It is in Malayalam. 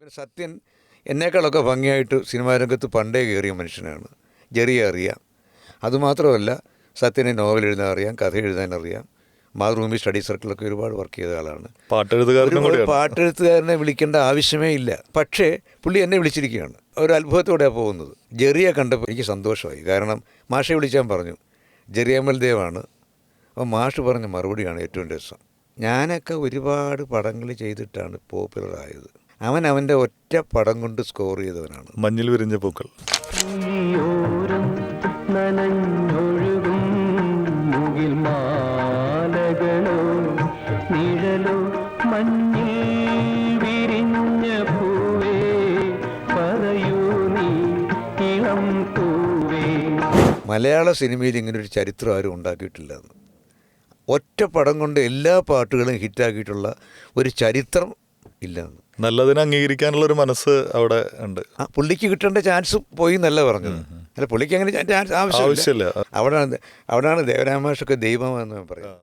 പിന്നെ സത്യൻ എന്നേക്കാളൊക്കെ ഭംഗിയായിട്ട് സിനിമാ രംഗത്ത് പണ്ടേ കയറിയ മനുഷ്യനാണ്. ജെറിയെ അറിയാം. അതുമാത്രമല്ല, സത്യനെ നോവൽ എഴുതാൻ അറിയാം, കഥ എഴുതാൻ അറിയാം. മാതൃഭൂമി സ്റ്റഡി സർക്കിളൊക്കെ ഒരുപാട് വർക്ക് ചെയ്ത ആളാണ്. പാട്ടെഴുത്തുകാരനെ വിളിക്കേണ്ട ആവശ്യമേ ഇല്ല. പക്ഷേ പുള്ളി എന്നെ വിളിച്ചിരിക്കുകയാണ്. ഒരു അത്ഭുതത്തോടെയാണ് പോകുന്നത്. ജെറിയെ കണ്ടപ്പോൾ എനിക്ക് സന്തോഷമായി. കാരണം മാഷെ വിളിച്ചാൻ പറഞ്ഞു, ജെറി അമൽ ദേവാണ്. അപ്പോൾ മാഷ് പറഞ്ഞ മറുപടിയാണ് ഏറ്റവും രസം. ഞാനൊക്കെ ഒരുപാട് പടങ്ങൾ ചെയ്തിട്ടാണ് പോപ്പുലറായത്. അവൻ്റെ ഒറ്റ പടം കൊണ്ട് സ്കോർ ചെയ്തവനാണ്. മഞ്ഞിൽ വിരിഞ്ഞ പൂക്കൾ. മലയാള സിനിമയിൽ ഇങ്ങനൊരു ചരിത്രം ആരും ഉണ്ടാക്കിയിട്ടില്ലെന്ന്. ഒറ്റ പടം കൊണ്ട് എല്ലാ പാട്ടുകളും ഹിറ്റാക്കിയിട്ടുള്ള ഒരു ചരിത്രം ഇല്ലെന്ന്. നല്ലതിനെ അംഗീകരിക്കാനുള്ളൊരു മനസ്സ് അവിടെ ഉണ്ട്. പുള്ളിക്ക് കിട്ടേണ്ട ചാൻസ് പോയി എന്നല്ല പറഞ്ഞത്. അല്ല, പുള്ളിക്ക് അങ്ങനെ ചാൻസ് ആവശ്യമില്ല. അവിടെയാണ് ദേവരാമാഷൊക്കെ ദൈവമെന്ന് പറയാം.